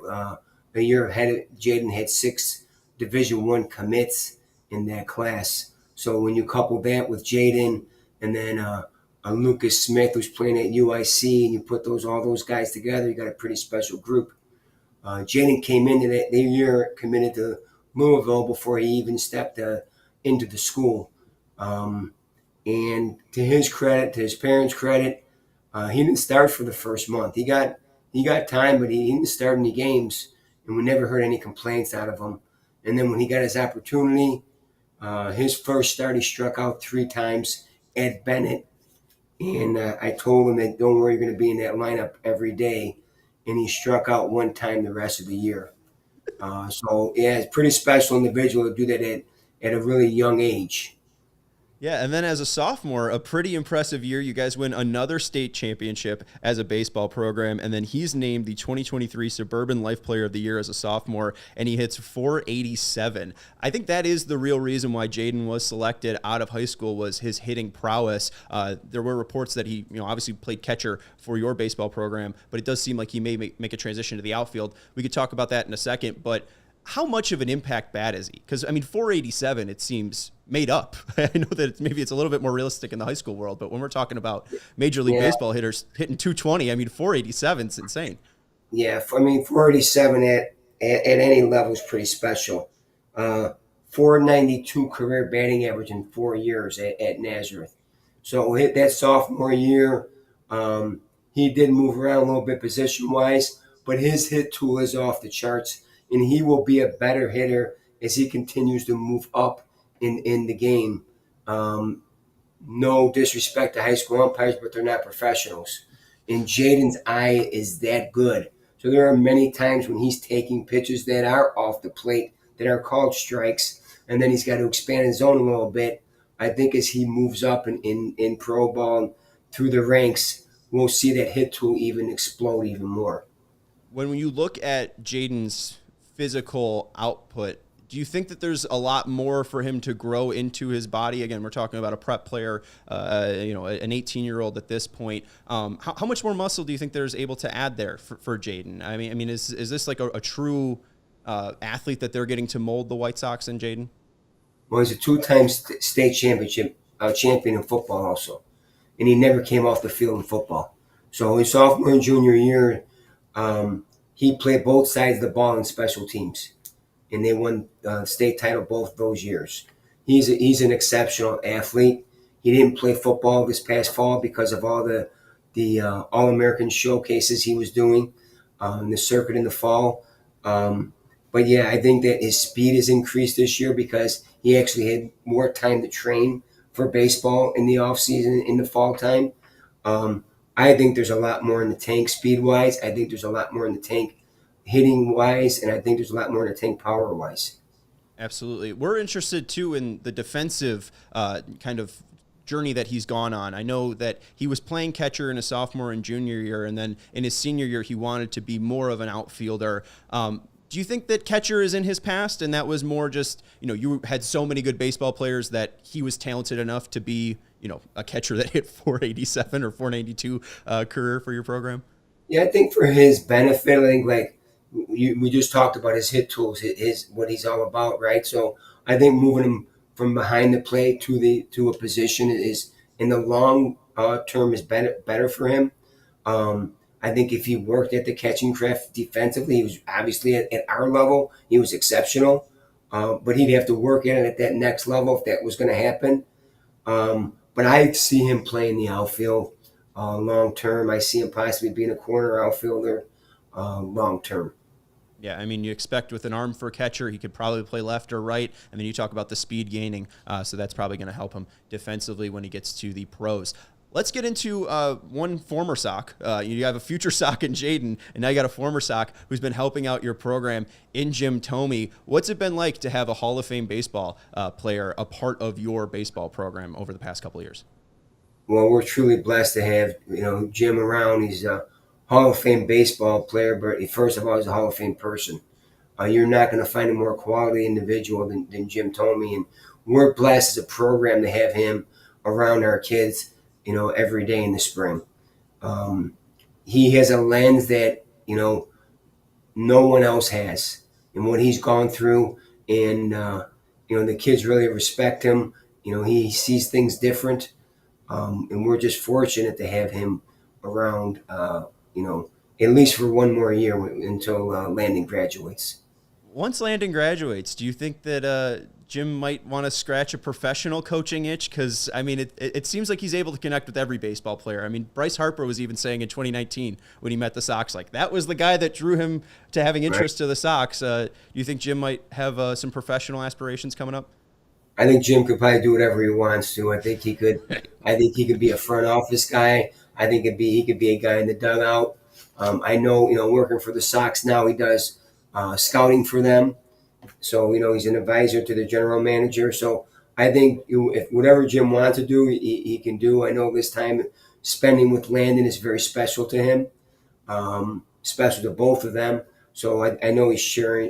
a year ahead, Jaden had 6 Division I commits in that class. So when you couple that with Jaden and then a Lucas Smith who's playing at UIC, and you put all those guys together, you got a pretty special group. Jaden came into that year committed to Louisville before he even stepped into the school. And to his credit, to his parents' credit, he didn't start for the first month. He got time, but he didn't start any games, and we never heard any complaints out of him. And then when he got his opportunity, his first start, he struck out 3 times at Bennett. And I told him that, don't worry, you're going to be in that lineup every day. and he struck out one time the rest of the year. So yeah, it's a pretty special individual to do that at a really young age. Yeah, and then as a sophomore, a pretty impressive year. You guys win another state championship as a baseball program, and then he's named the 2023 Suburban Life Player of the Year as a sophomore, and he hits 487. I think that is the real reason why Jaden was selected out of high school, was his hitting prowess. There were reports that he, obviously played catcher for your baseball program, but it does seem like he may make a transition to the outfield. We could talk about that in a second, but how much of an impact bat is he? Because, 487, it seems made up. I know that maybe it's a little bit more realistic in the high school world, but when we're talking about Major League Baseball hitters hitting 220, 487 is insane. Yeah, 487 at any level is pretty special. 492 career batting average in 4 years at Nazareth. So hit that sophomore year, he did move around a little bit position-wise, but his hit tool is off the charts, and he will be a better hitter as he continues to move up in the game. No disrespect to high school umpires, but they're not professionals. And Jaden's eye is that good. So there are many times when he's taking pitches that are off the plate, that are called strikes, and then he's got to expand his zone a little bit. I think as he moves up in pro ball through the ranks, we'll see that hit tool even explode even more. When you look at Jaden's physical output, do you think that there's a lot more for him to grow into his body? Again, we're talking about a prep player, an 18-year-old at this point. How much more muscle do you think there's able to add there for Jaden? Is this like a true athlete that they're getting to mold the White Sox and Jaden? Well, he's a two-time state champion in football also, and he never came off the field in football. So his sophomore and junior year, he played both sides of the ball in special teams, and they won state title both those years. He's an exceptional athlete. He didn't play football this past fall because of all the All-American showcases he was doing in the circuit in the fall. But yeah, I think that his speed has increased this year because he actually had more time to train for baseball in the offseason, in the fall time. I think there's a lot more in the tank speed-wise. I think there's a lot more in the tank hitting-wise, and I think there's a lot more in the tank power-wise. Absolutely. We're interested, too, in the defensive kind of journey that he's gone on. I know that he was playing catcher in his sophomore and junior year, and then in his senior year, he wanted to be more of an outfielder. Do you think that catcher is in his past, and that was more just, you had so many good baseball players that he was talented enough to be, a catcher that hit 487 or 492 career for your program? Yeah, I think for his benefit, I think we just talked about his hit tools, his what he's all about, right? So I think moving him from behind the plate to a position is, in the long term, is better for him. I think if he worked at the catching craft defensively, he was obviously at our level, he was exceptional. But he'd have to work at it at that next level if that was going to happen. But I see him playing the outfield long term. I see him possibly being a corner outfielder long term. Yeah, you expect with an arm for a catcher, he could probably play left or right. And then you talk about the speed gaining, so that's probably going to help him defensively when he gets to the pros. Let's get into one former Sox. You have a future Sox in Jaden, and now you got a former Sox who's been helping out your program in Jim Thome. What's it been like to have a Hall of Fame baseball player a part of your baseball program over the past couple of years? Well, we're truly blessed to have Jim around. He's a Hall of Fame baseball player, but first of all, he's a Hall of Fame person. You're not going to find a more quality individual than Jim Thome, and we're blessed as a program to have him around our kids every day in the spring. He has a lens that, no one else has, and what he's gone through, and, the kids really respect him. He sees things different, and we're just fortunate to have him around, at least for one more year until Landon graduates. Once Landon graduates, do you think that Jim might want to scratch a professional coaching itch? Because, it seems like he's able to connect with every baseball player. Bryce Harper was even saying in 2019 when he met the Sox, that was the guy that drew him to having interest to the Sox. Do you think Jim might have some professional aspirations coming up? I think Jim could probably do whatever he wants to. I think he could be a front office guy. I think he could be a guy in the dugout. I know, working for the Sox now, he does scouting for them. So, he's an advisor to the general manager. So I think if whatever Jim wants to do, he can do. I know this time spending with Landon is very special to him, special to both of them. So I know he's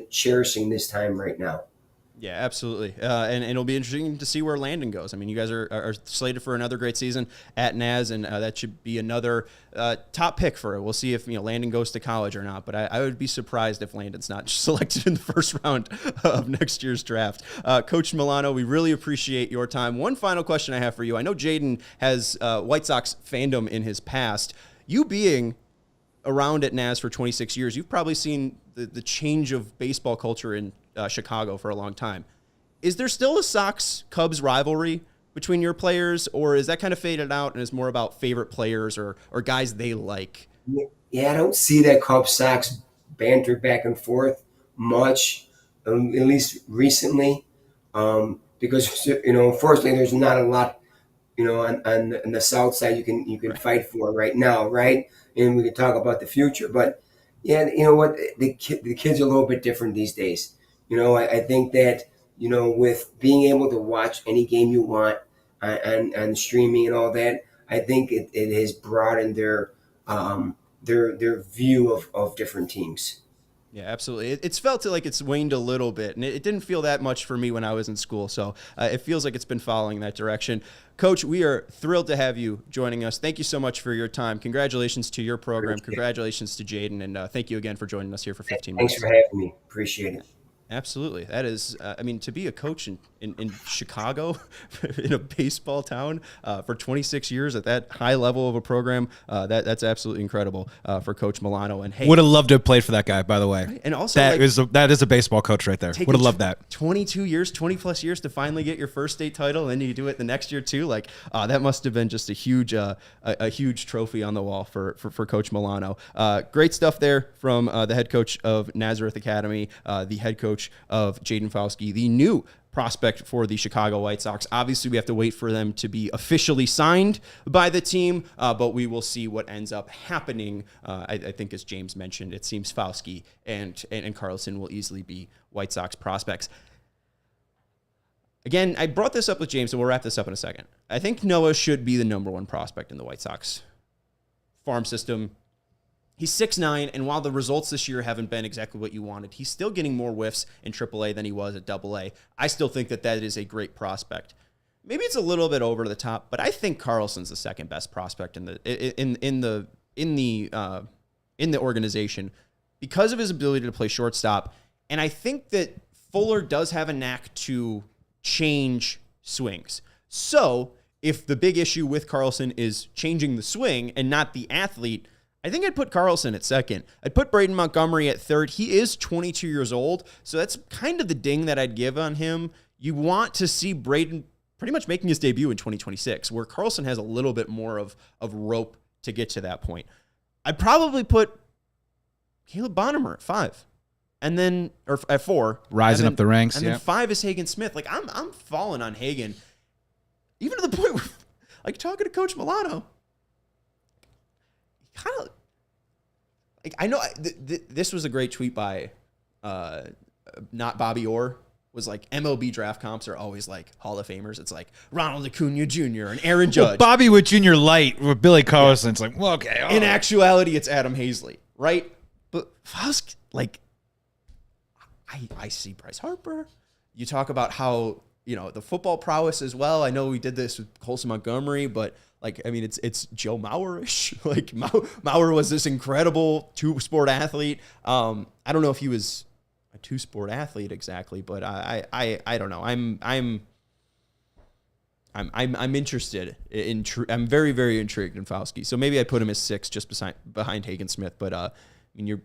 cherishing this time right now. Yeah, absolutely. And it'll be interesting to see where Landon goes. I mean, you guys are slated for another great season at Naz, and that should be another top pick for it. We'll see if Landon goes to college or not, but I would be surprised if Landon's not selected in the first round of next year's draft. Coach Milano, we really appreciate your time. One final question I have for you. I know Jaden has White Sox fandom in his past. You being around at Naz for 26 years, you've probably seen the change of baseball culture in Chicago for a long time. Is there still a Sox-Cubs rivalry between your players, or is that kind of faded out and is more about favorite players or guys they like? Yeah, I don't see that Cubs-Sox banter back and forth much, at least recently, because unfortunately, there's not a lot, on the South side you can fight for right now, right? And we can talk about the future, but yeah, you know what? The kids are a little bit different these days. I think that, with being able to watch any game you want on streaming and all that, I think it has broadened their view of different teams. Yeah, absolutely. It's felt like it's waned a little bit, and it didn't feel that much for me when I was in school. So it feels like it's been following that direction. Coach, we are thrilled to have you joining us. Thank you so much for your time. Congratulations to your program. Congratulations to Jaden, and thank you again for joining us here for 15 minutes. Thanks for having me. Appreciate it. Absolutely. That is, to be a coach in Chicago, in a baseball town for 26 years at that high level of a program, that's absolutely incredible for Coach Milano. And hey, would have loved to have played for that guy, by the way. Right? And also, that is a baseball coach right there. Would have loved that. 22 years, 20 plus years to finally get your first state title, and then you do it the next year too. That must have been just a huge trophy on the wall for Coach Milano. Great stuff there from the head coach of Nazareth Academy, the head coach of Jaden Fauske, the new prospect for the Chicago White Sox. Obviously, we have to wait for them to be officially signed by the team, but we will see what ends up happening. I think, as James mentioned, it seems Fauske and Carlson will easily be White Sox prospects. Again, I brought this up with James, and we'll wrap this up in a second. I think Noah should be the number one prospect in the White Sox farm system. He's 6'9", and while the results this year haven't been exactly what you wanted, he's still getting more whiffs in AAA than he was at AA. I still think that is a great prospect. Maybe it's a little bit over the top, but I think Carlson's the second best prospect in the organization because of his ability to play shortstop. And I think that Fuller does have a knack to change swings. So if the big issue with Carlson is changing the swing and not the athlete, I think I'd put Carlson at second. I'd put Braden Montgomery at third. He is 22 years old, so that's kind of the ding that I'd give on him. You want to see Braden pretty much making his debut in 2026, where Carlson has a little bit more of rope to get to that point. I'd probably put Caleb Bonnemer at 5, and then or at 4, rising up the ranks. And then 5 is Hagen Smith. I'm falling on Hagen, even to the point where, talking to Coach Milano, kind of. I know this was a great tweet by not Bobby Orr, was MLB draft comps are always Hall of Famers. It's Ronald Acuna Jr. and Aaron Judge. Well, Bobby Wood Jr. light with Billy Carlson. It's okay. In actuality, it's Adam Hazley, right? But Fauske, I see Bryce Harper. You talk about how, the football prowess as well. I know we did this with Colson Montgomery, but it's Joe Mauer-ish. Mauer was this incredible two-sport athlete. I don't know if he was a two-sport athlete exactly, but I don't know. I'm interested in. I'm very, very intrigued in Fauske. So maybe I put him as 6, just behind Hagen Smith. But you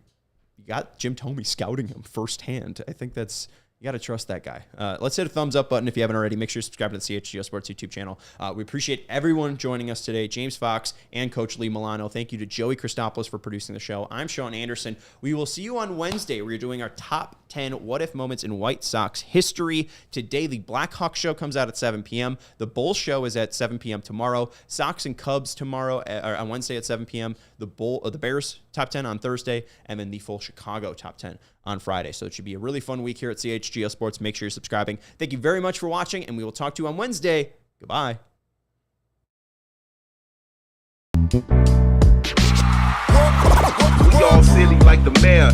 got Jim Thome scouting him firsthand. I think that's You got to trust that guy. Let's hit a thumbs up button if you haven't already. Make sure you subscribe to the CHGO Sports YouTube channel. We appreciate everyone joining us today. James Fox and Coach Lee Milano. Thank you to Joey Christopoulos for producing the show. I'm Sean Anderson. We will see you on Wednesday. We're doing our top 10 what-if moments in White Sox history. Today, the Blackhawks show comes out at 7 p.m. The Bulls show is at 7 p.m. tomorrow. Sox and Cubs tomorrow, or on Wednesday at 7 p.m. The Bears top 10 on Thursday, and then the full Chicago top 10 on Friday. So it should be a really fun week here at CHGO Sports. Make sure you're subscribing. Thank you very much for watching, and we will talk to you on Wednesday. Goodbye. We all silly like the mayor.